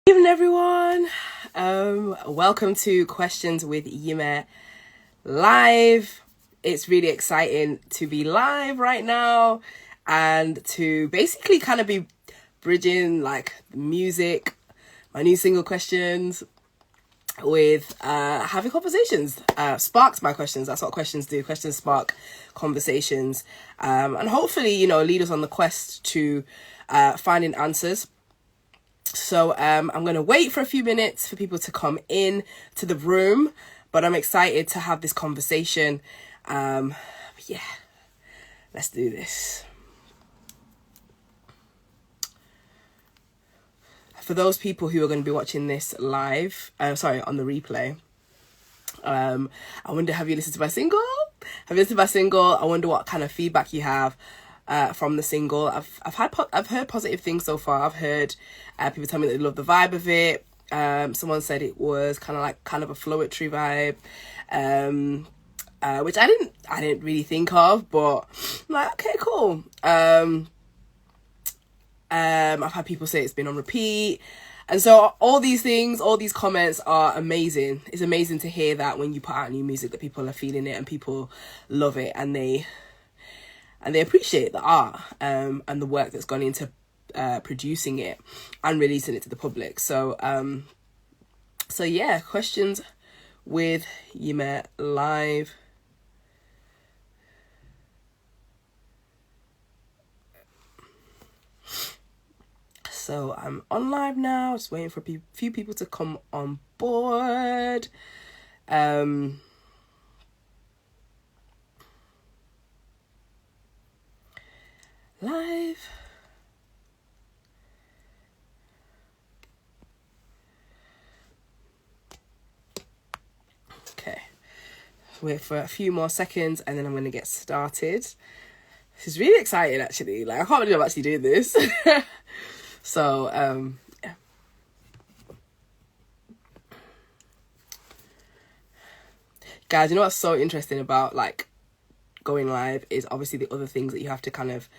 Evening, everyone. Welcome to Questions with Nyime live. It's really exciting to be live right now and to basically kind of be bridging like music, my new single Questions, with having conversations. Sparked by questions. That's what questions do. Questions spark conversations, and hopefully, lead us on the quest to finding answers. So I'm going to wait for a few minutes for people to come in to the room, but I'm excited to have this conversation. Yeah, let's do this. For those people who are going to be watching this live, on the replay, I wonder, have you listened to my single? Have you listened to my single? I wonder what kind of feedback you have from the single. I've heard positive things so far. I've heard people tell me that they love the vibe of it. Someone said it was kind of a flowetry vibe, which I didn't really think of, but I'm like, okay, cool. I've had people say it's been on repeat. And so all these things, all these comments are amazing. It's amazing to hear that when you put out new music that people are feeling it and people love it and they appreciate the art and the work that's gone into producing it and releasing it to the public. So yeah, Questions with Nyime live. So I'm on live now, just waiting for a few people to come on board. Live. Okay. Wait for a few more seconds and then I'm going to get started. This is really exciting, actually. Like, I can't believe I'm actually doing this. So, yeah. Guys, you know what's so interesting about, like, going live is obviously the other things that you have to kind of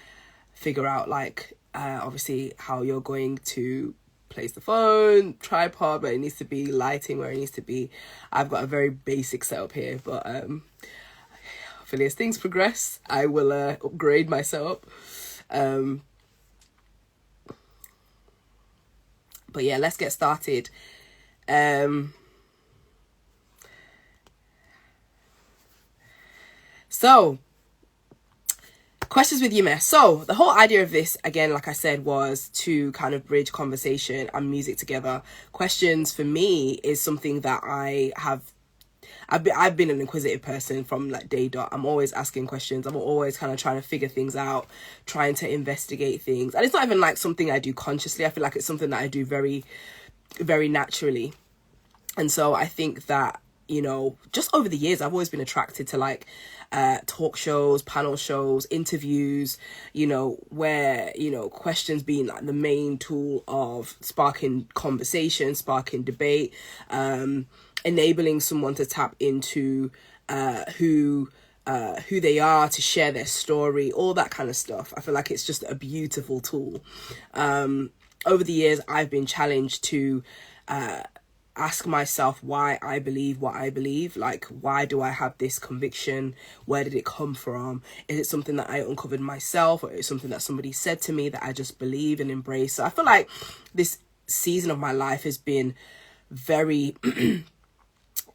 figure out, like, obviously how you're going to place the phone, tripod, where it needs to be, lighting where it needs to be. I've got a very basic setup here, but hopefully as things progress, I will upgrade my setup. But yeah, let's get started. So, Questions with Nyime. So, the whole idea of this, again, like I said, was to kind of bridge conversation and music together. Questions, for me, is something that I've been an inquisitive person from like day dot. I'm always asking questions. I'm always kind of trying to figure things out, trying to investigate things. And it's not even like something I do consciously. I feel like it's something that I do very, very naturally. And so I think that, just over the years, I've always been attracted to like talk shows, panel shows, interviews, where, questions being like the main tool of sparking conversation, sparking debate, enabling someone to tap into who they are, to share their story, all that kind of stuff. I feel like it's just a beautiful tool. Over the years, I've been challenged to ask myself why I believe what I believe. Like, why do I have this conviction? Where did it come from? Is it something that I uncovered myself, or is it something that somebody said to me that I just believe and embrace? So I feel like this season of my life has been very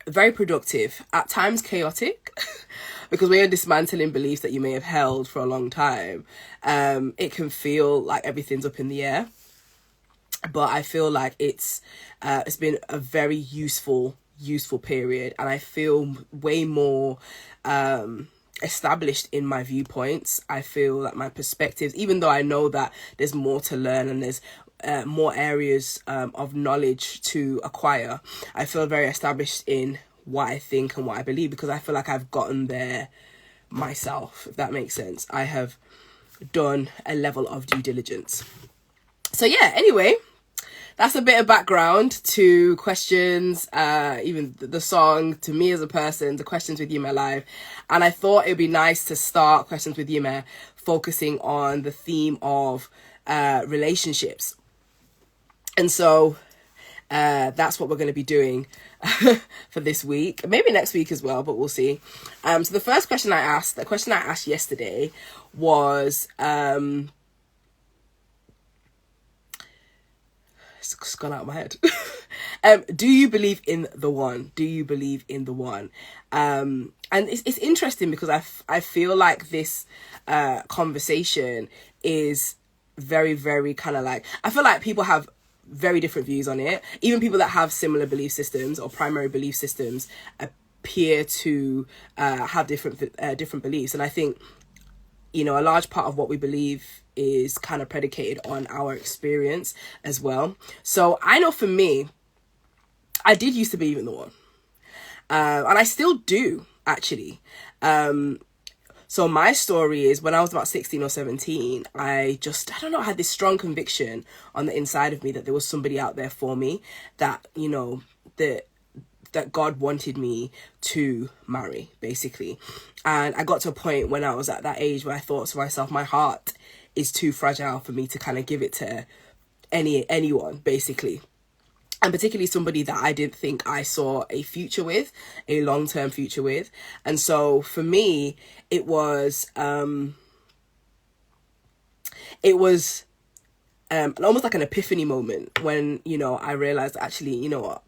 very productive, at times chaotic, because when you're dismantling beliefs that you may have held for a long time, it can feel like everything's up in the air. But I feel like it's been a very useful period, and I feel way more established in my viewpoints. I feel that my perspectives, even though I know that there's more to learn and there's more areas of knowledge to acquire, I feel very established in what I think and what I believe, because I feel like I've gotten there myself, if that makes sense. I have done a level of due diligence. So yeah, anyway, that's a bit of background to Questions, even the song, to me as a person, to Questions with Nyime live. And I thought it would be nice to start Questions with Nyime focusing on the theme of relationships. And so that's what we're going to be doing for this week, maybe next week as well, but we'll see. So the first question the question I asked yesterday was, it's gone out of my head. Do you believe in the one? Do you believe in the one? And it's interesting because I feel like this conversation is very, very kind of like, I feel like people have very different views on it. Even people that have similar belief systems or primary belief systems appear to have different beliefs. And I think, you know, a large part of what we believe is kind of predicated on our experience as well. So I know for me, I did used to believe in the one. And I still do, actually. So my story is, when I was about 16 or 17, I don't know, I had this strong conviction on the inside of me that there was somebody out there for me, that, you know, that God wanted me to marry, basically. And I got to a point when I was at that age where I thought to myself, my heart is too fragile for me to kind of give it to anyone, basically. And particularly somebody that I didn't think I saw a future with, a long-term future with. And so for me, it was almost like an epiphany moment when, you know, I realized, actually, you know what,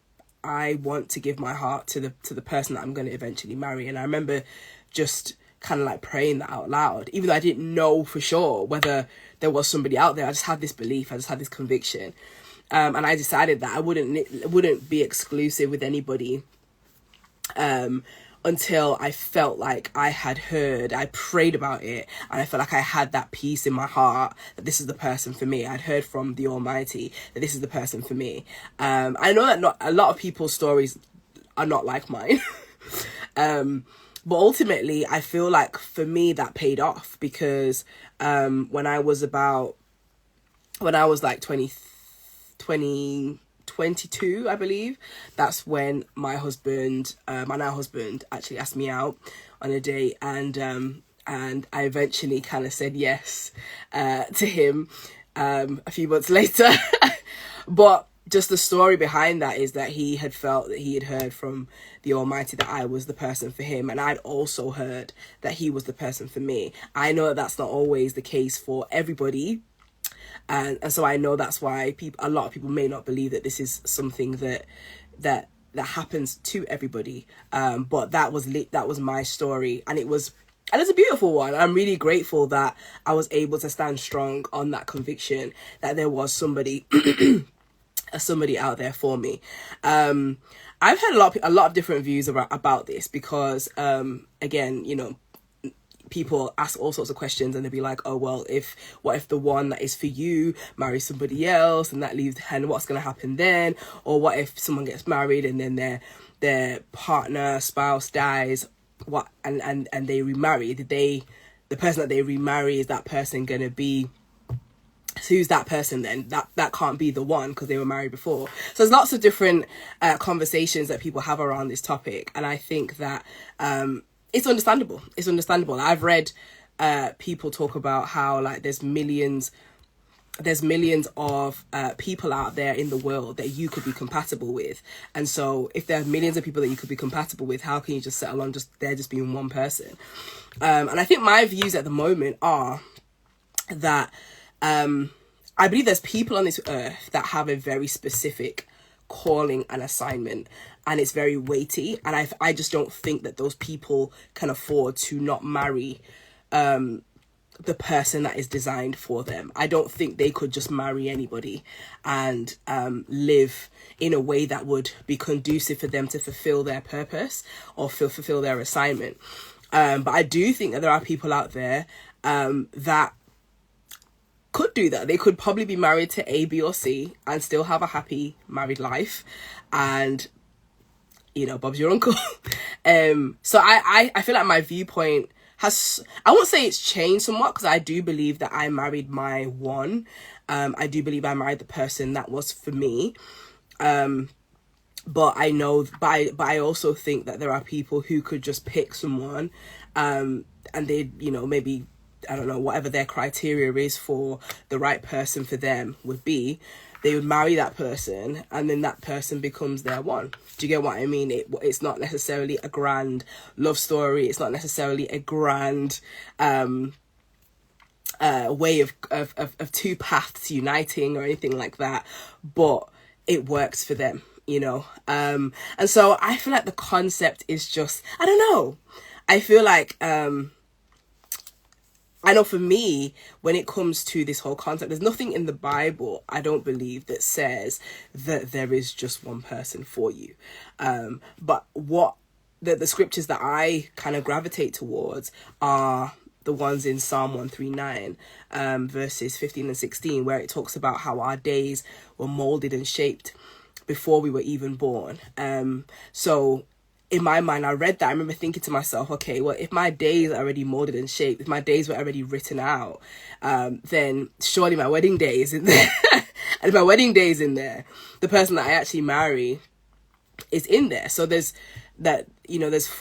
I want to give my heart to the person that I'm going to eventually marry. And I remember just kind of like praying that out loud, even though I didn't know for sure whether there was somebody out there. I just had this belief, I just had this conviction. And I decided that I wouldn't be exclusive with anybody until I felt like I prayed about it, and I felt like I had that peace in my heart that this is the person for me. I'd heard from the Almighty that this is the person for me. I know that not a lot of people's stories are not like mine. But ultimately, I feel like for me that paid off, because when I was like 22, I believe, that's when my now husband actually asked me out on a date, and I eventually kind of said yes to him a few months later. But just the story behind that is that he had felt that he had heard from the Almighty that I was the person for him, and I'd also heard that he was the person for me. I know that that's not always the case for everybody, and so I know that's why a lot of people may not believe that this is something that happens to everybody. But that was my story, and it's a beautiful one. I'm really grateful that I was able to stand strong on that conviction that there was somebody out there for me. I've had a lot of different views about this, because again, you know, people ask all sorts of questions, and they'll be like, oh well, what if the one that is for you marries somebody else, and that leaves, and what's going to happen then? Or what if someone gets married and then their spouse dies, and they remarry? The person that they remarry, is that person going to be, so who's that person then? That can't be the one, because they were married before. So there's lots of different conversations that people have around this topic, and I think that it's understandable. I've read people talk about how, like, there's millions of people out there in the world that you could be compatible with. And so if there are millions of people that you could be compatible with, how can you just settle on there just being one person? And I think my views at the moment are that I believe there's people on this earth that have a very specific calling and assignment, and it's very weighty, and I just don't think that those people can afford to not marry the person that is designed for them. I don't think they could just marry anybody and live in a way that would be conducive for them to fulfill their purpose or fulfill their assignment. But I do think that there are people out there that could do that. They could probably be married to A, B, or C and still have a happy married life, and, you know, Bob's your uncle. So I feel like my viewpoint has, I won't say it's changed somewhat, because I do believe that I married my one. I do believe I married the person that was for me. But I also think that there are people who could just pick someone, and they, you know, maybe, I don't know, whatever their criteria is for the right person for them would be. they would marry that person, and then that person becomes their one. Do you get what I mean? It's not necessarily a grand love story. It's not necessarily a grand way of two paths uniting or anything like that, but it works for them, you know. And so I feel like the concept is just, I don't know. I feel like I know for me, when it comes to this whole concept, there's nothing in the Bible, I don't believe, that says that there is just one person for you. But what the scriptures that I kind of gravitate towards are the ones in Psalm 139, verses 15 and 16, where it talks about how our days were molded and shaped before we were even born. So in my mind, I read that. I remember thinking to myself, okay, well, if my days are already molded and shaped, if my days were already written out, then surely my wedding day is in there. And if my wedding day is in there, the person that I actually marry is in there. So there's that, you know, there's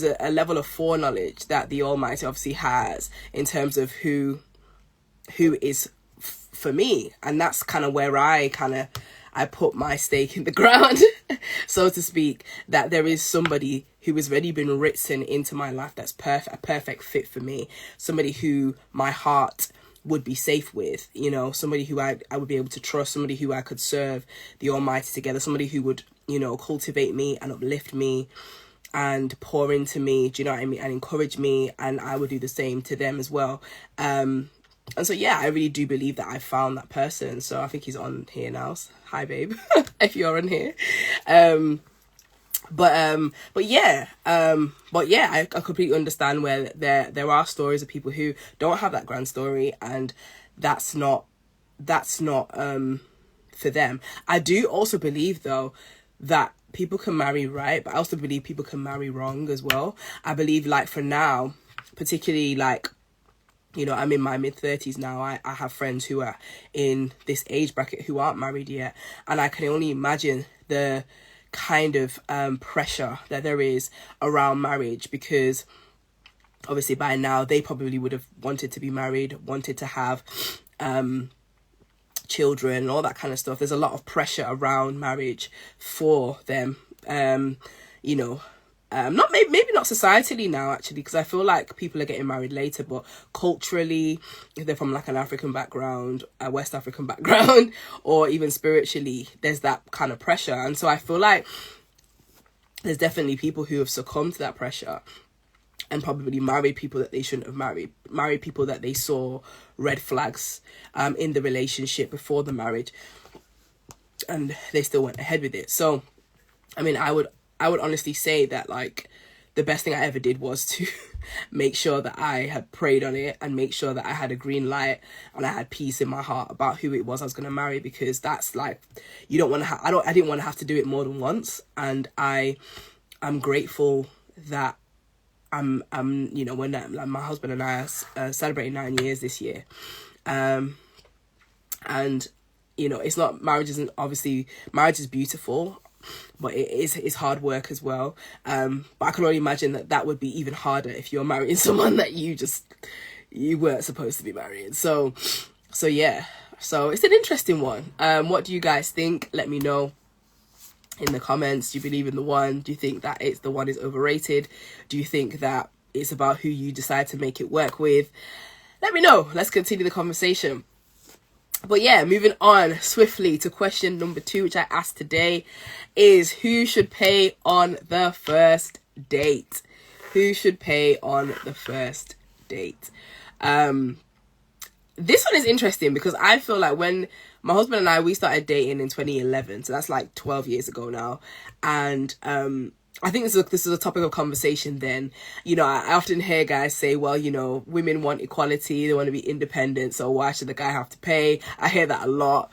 a level of foreknowledge that the Almighty obviously has in terms of who is for me. And that's kind of where I put my stake in the ground, so to speak, that there is somebody who has already been written into my life that's a perfect fit for me, somebody who my heart would be safe with, you know, somebody who I would be able to trust, somebody who I could serve the Almighty together, somebody who would, you know, cultivate me and uplift me and pour into me, do you know what I mean, and encourage me, and I would do the same to them as well. And so, yeah, I really do believe that I found that person. So I think he's on here now. Hi, babe, if you're on here. But yeah, I completely understand where there are stories of people who don't have that grand story, and that's not for them. I do also believe, though, that people can marry right, but I also believe people can marry wrong as well. I believe, like, for now, particularly, like, you know, I'm in my mid-30s now. I have friends who are in this age bracket who aren't married yet. And I can only imagine the kind of pressure that there is around marriage, because obviously by now they probably would have wanted to be married, wanted to have children and all that kind of stuff. There's a lot of pressure around marriage for them, you know. Maybe not societally now, actually, because I feel like people are getting married later, but culturally, if they're from like an African background, a West African background, or even spiritually, there's that kind of pressure. And so I feel like there's definitely people who have succumbed to that pressure and probably married people that they shouldn't have married people that they saw red flags in the relationship before the marriage, and they still went ahead with it. So, I mean, I would honestly say that, like, the best thing I ever did was to make sure that I had prayed on it and make sure that I had a green light and I had peace in my heart about who it was I was going to marry, because that's like, you don't want to I didn't want to have to do it more than once. And I'm grateful that I'm you know, when like my husband and I are celebrating 9 years this year. And you know, marriage is beautiful, but it's hard work as well. But I can only imagine that would be even harder if you're marrying someone that you weren't supposed to be marrying. So yeah. So it's an interesting one. What do you guys think? Let me know in the comments. Do you believe in the one? Do you think that the one is overrated? Do you think that it's about who you decide to make it work with? Let me know. Let's continue the conversation. But yeah, moving on swiftly to question number 2, which I asked today, is who should pay on the first date? Who should pay on the first date? This one is interesting because I feel like when my husband and we started dating in 2011, so that's like 12 years ago now, and I think this is a topic of conversation then. You know, I often hear guys say, well, you know, women want equality, they want to be independent, so why should the guy have to pay? I hear that a lot.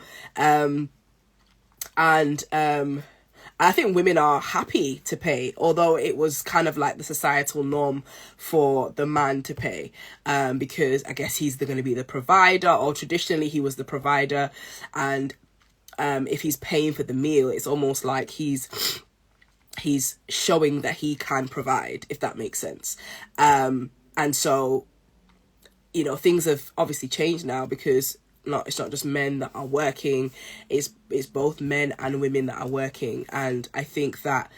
I think women are happy to pay, although it was kind of like the societal norm for the man to pay, because I guess he's going to be the provider, or traditionally he was the provider. And if he's paying for the meal, it's almost like he's showing that he can provide, if that makes sense. And so, you know, things have obviously changed now, because it's not just men that are working. It's both men and women that are working. And I think that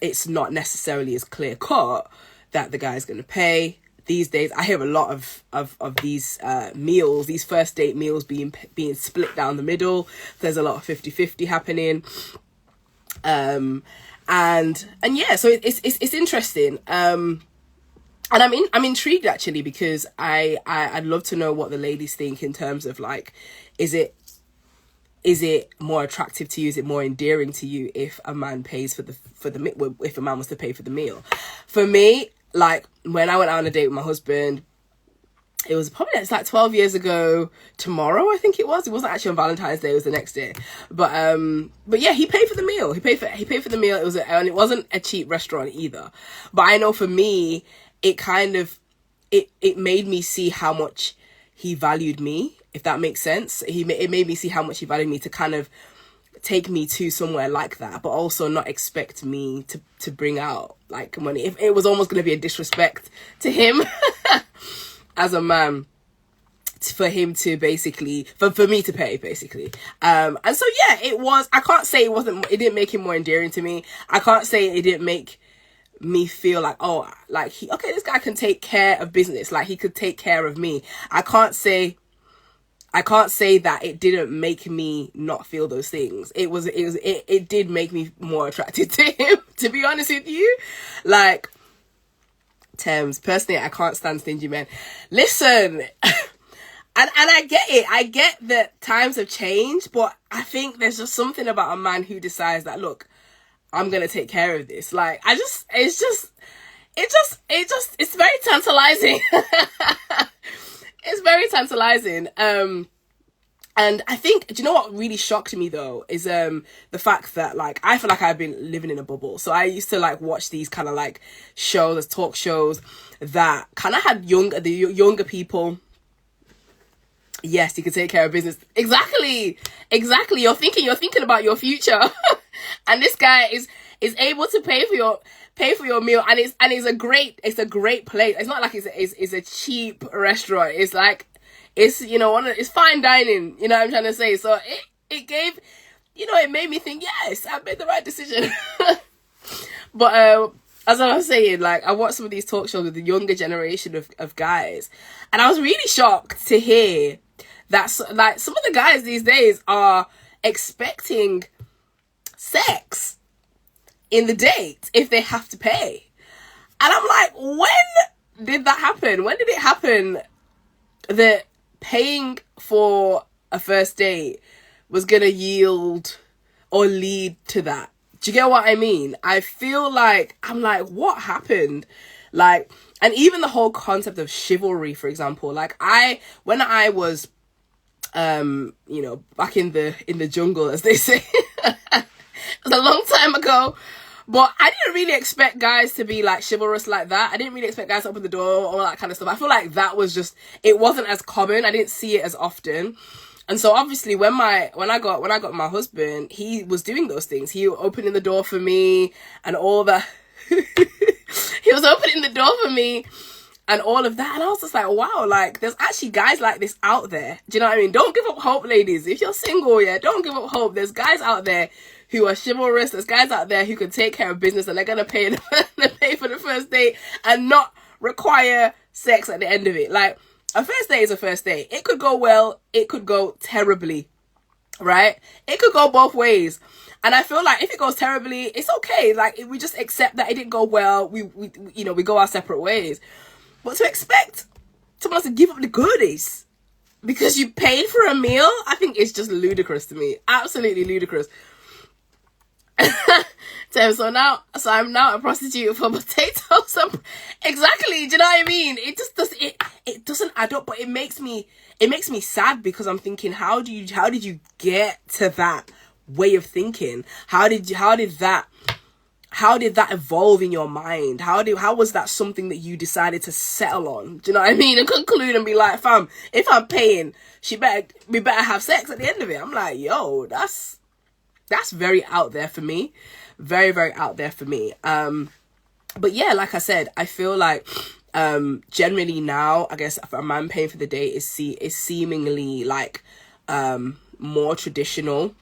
it's not necessarily as clear cut that the guy's going to pay. These days, I hear a lot of these meals, these first date meals being split down the middle. There's a lot of 50-50 happening. And yeah, so it's interesting. And I'm intrigued actually, because I'd love to know what the ladies think in terms of like, is it more attractive to you? Is it more endearing to you if a man pays for the if a man was to pay for the meal? For me, like when I went out on a date with my husband, it was probably, it's like 12 years ago tomorrow, I think it wasn't actually on Valentine's Day, it was the next day, but yeah, he paid for the meal. He paid for the meal. And it wasn't a cheap restaurant either, but I know for me, it kind of it made me see how much he valued me, if that makes sense. It made me see how much he valued me, to kind of take me to somewhere like that, but also not expect me to bring out like money. If it was almost going to be a disrespect to him as a man, for him to basically, for me to pay basically. And so yeah, I can't say it didn't make him more endearing to me. I can't say it didn't make me feel like, oh, like this guy can take care of business, like he could take care of me. I can't say that it didn't make me not feel those things. It did make me more attracted to him, to be honest with you. Like, Thames, personally, I can't stand stingy men. Listen, and I get it. I get that times have changed, but I think there's just something about a man who decides that, look, I'm going to take care of this. Like, it's very tantalizing. It's very tantalizing. And I think, do you know what really shocked me though, is the fact that, like, I feel like I've been living in a bubble. So I used to like watch these kind of like shows, talk shows that kind of had the younger people. Yes, you can take care of business. Exactly. You're thinking about your future. And this guy is able to pay for your meal, and it's a great place. It's not like it's a cheap restaurant. It's like, it's, you know, it's fine dining, you know what I'm trying to say. So it gave, you know, it made me think, yes, I made the right decision. But as I was saying, like, I watched some of these talk shows with the younger generation of guys, and I was really shocked to hear that, like, some of the guys these days are expecting sex in the date if they have to pay. And I'm like, when did that happen? When did it happen that paying for a first date was gonna yield or lead to that? Do you get what I mean? I feel like, I'm like, what happened? Like, and even the whole concept of chivalry, for example, like when I was you know, back in the jungle, as they say, it was a long time ago. But I didn't really expect guys to be like chivalrous like that. I didn't really expect guys to open the door, all that kind of stuff. I feel like that was just, it wasn't as common. I didn't see it as often. And so obviously when I got my husband, he was doing those things. He was opening the door for me and all that. He was opening the door for me and all of that. And I was just like, wow, like, there's actually guys like this out there. Do you know what I mean? Don't give up hope, ladies. If you're single, yeah, don't give up hope. There's guys out there who are chivalrous. There's guys out there who can take care of business, and they're gonna pay for the first date and not require sex at the end of it. Like, a first date is a first date. It could go well, it could go terribly, right? It could go both ways. And I feel like if it goes terribly, it's okay. Like, we just accept that it didn't go well. We you know, we go our separate ways. But to expect someone to give up the goodies because you paid for a meal, I think it's just ludicrous to me. Absolutely ludicrous. So I'm now a prostitute for potatoes. Exactly. Do you know what I mean? It just does it doesn't add up, but it makes me sad, because I'm thinking, how did you get to that way of thinking? How did that evolve in your mind? How was that something that you decided to settle on? Do you know what I mean? And conclude and be like, fam, if I'm paying, we better have sex at the end of it. I'm like, yo, that's very out there for me. Very, very out there for me. But yeah, like I said, I feel like Generally now, I guess for a man paying for the date is seemingly like more traditional.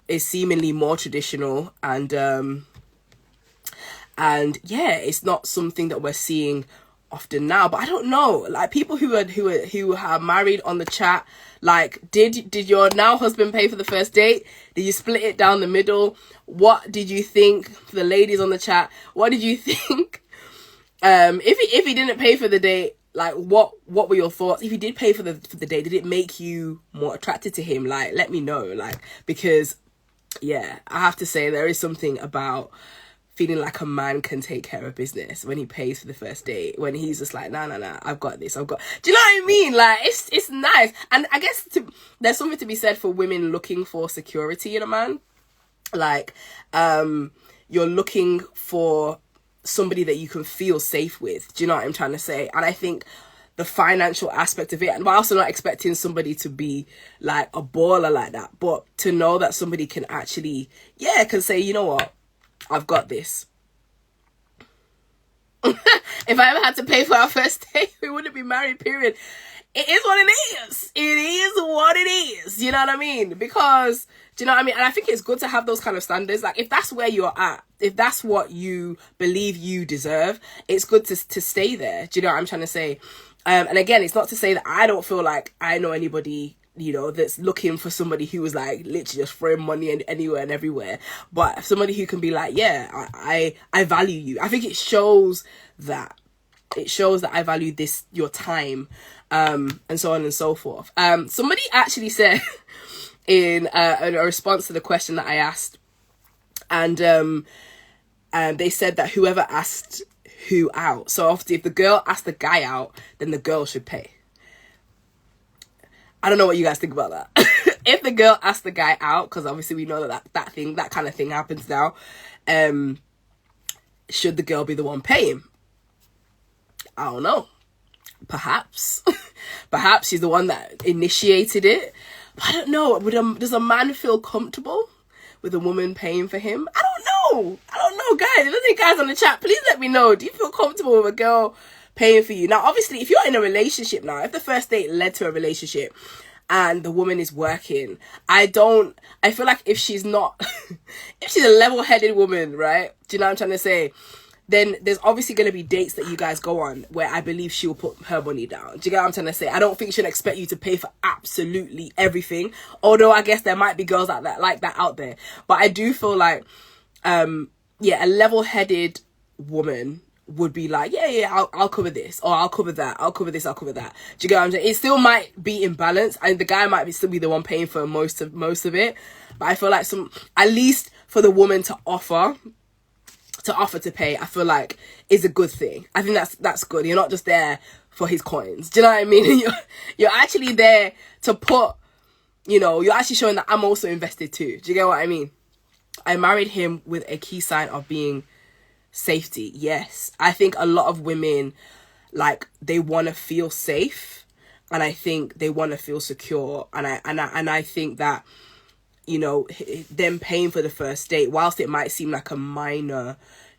Is seemingly more traditional, and yeah, it's not something that we're seeing often now. But I don't know, like, people who are married on the chat, like, did your now husband pay for the first date? Did you split it down the middle? What did you think? For the ladies on the chat, what did you think? If he didn't pay for the date, like, what were your thoughts? If he did pay for the date, did it make you more attracted to him? Like, let me know, like, because yeah, I have to say there is something about feeling like a man can take care of business when he pays for the first date, when he's just like, nah, I've got this, do you know what I mean? Like, it's nice. And I guess there's something to be said for women looking for security in a man. Like, you're looking for somebody that you can feel safe with, do you know what I'm trying to say? And I think the financial aspect of it, and we're also not expecting somebody to be like a baller like that, but to know that somebody can actually, yeah, can say, you know what, I've got this. If I ever had to pay for our first date, we wouldn't be married, period. It is what it is. It is what it is. You know what I mean? Because, do you know what I mean? And I think it's good to have those kind of standards. Like, if that's where you're at, if that's what you believe you deserve, it's good to stay there. Do you know what I'm trying to say? And again, it's not to say that I don't feel like I know anybody, you know, that's looking for somebody who was like literally just throwing money anywhere and everywhere. But somebody who can be like, yeah, I value you. I think it shows that. It shows that I value this, your time, and so on and so forth. Somebody actually said in a response to the question that I asked, and they said that whoever asked who out, so obviously if the girl asked the guy out, then the girl should pay. I don't know what you guys think about that. If the girl asked the guy out, because obviously we know that kind of thing happens now, should the girl be the one paying? I don't know. Perhaps. Perhaps she's the one that initiated it. But I don't know. Does a man feel comfortable with a woman paying for him? I don't know, guys. If there's guys on the chat, please let me know. Do you feel comfortable with a girl paying for you? Now, obviously, if you're in a relationship now, if the first date led to a relationship and the woman is working, I feel like if she's not, if she's a level-headed woman, right? Do you know what I'm trying to say? Then there's obviously going to be dates that you guys go on where I believe she will put her money down. Do you get what I'm trying to say? I don't think she'll expect you to pay for absolutely everything. Although I guess there might be girls like that out there. But I do feel like, yeah, a level-headed woman would be like, yeah, I'll cover this, or I'll cover that, I'll cover this, I'll cover that. Do you get what I'm saying? It still might be in balance, and the guy might still be the one paying for most of it. But I feel like at least for the woman to offer to pay, I feel like is a good thing. I think that's good. You're not just there for his coins. Do you know what I mean? You're actually there to put, you know, you're actually showing that I'm also invested too. Do you get what I mean? I married him with a key sign of being safety. Yes. I think a lot of women, like, they want to feel safe, and I think they want to feel secure, and I think that, you know, them paying for the first date, whilst it might seem like a minor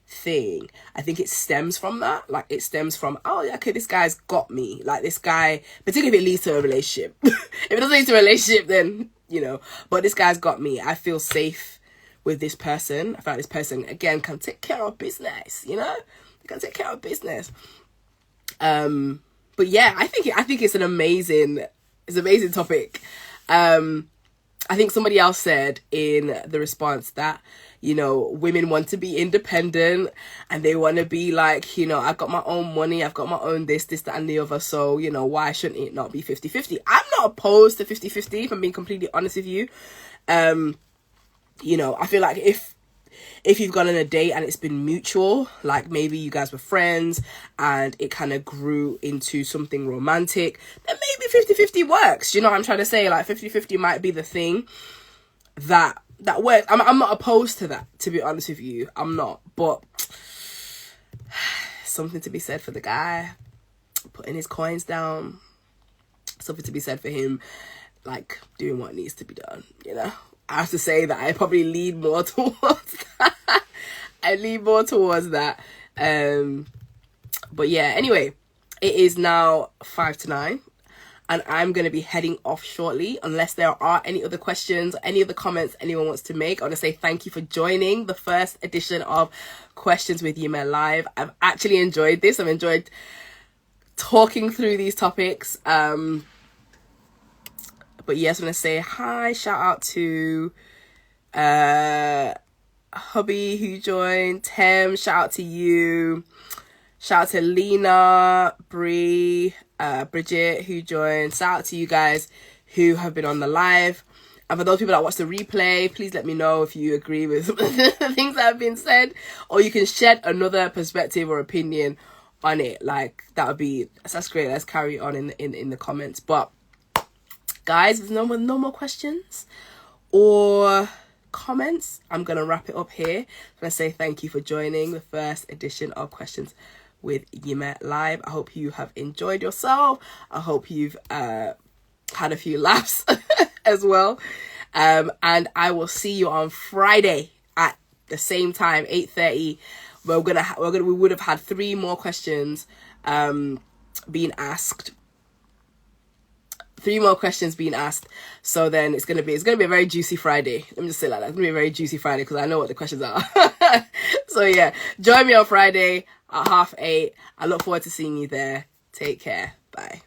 thing, I think it stems from that. Like, it stems from, oh, yeah, okay, this guy's got me. Like, this guy, particularly if it leads to a relationship. If it doesn't lead to a relationship, then, you know, but this guy's got me. I feel safe with this person. I feel like this person, again, can take care of business, you know? They can take care of business. But yeah, I think it's an amazing topic. I think somebody else said in the response that, you know, women want to be independent, and they want to be like, you know, I've got my own money, I've got my own this, that, and the other. So, you know, why shouldn't it not be 50-50? I'm not opposed to 50-50, if I'm being completely honest with you. You know, I feel like if you've gone on a date and it's been mutual, like maybe you guys were friends and it kind of grew into something romantic, then maybe 50-50 works. You know what I'm trying to say? Like 50-50 might be the thing that works. I'm not opposed to that, to be honest with you. I'm not. But something to be said for the guy putting his coins down. Something to be said for him, like, doing what needs to be done, you know? I have to say that I probably lean more towards that. I lean more towards that. But yeah, anyway, it is now 5 to 9. And I'm going to be heading off shortly, unless there are any other questions, any other comments anyone wants to make. I want to say thank you for joining the first edition of Questions with Nyime Live. I've actually enjoyed this. I've enjoyed talking through these topics. But yes, I'm going to say hi, shout out to hubby who joined, Tem, shout out to you. Shout out to Lena, Bree, Bridget who joined. Shout out to you guys who have been on the live. And for those people that watch the replay, please let me know if you agree with the things that have been said, or you can shed another perspective or opinion on it. Like, that's great. Let's carry on in the comments. But guys, there's no more questions or comments. I'm gonna wrap it up here. I'm gonna say thank you for joining the first edition of Questions with Nyime Live. I hope you have enjoyed yourself. I hope you've had a few laughs as well. And I will see you on Friday at the same time, 8:30. We would have had 3 more questions being asked. 3 more questions being asked. So then it's gonna be a very juicy Friday. Let me just say like that. It's gonna be a very juicy Friday because I know what the questions are. So yeah, join me on Friday at 8:30. I look forward to seeing you there. Take care. Bye.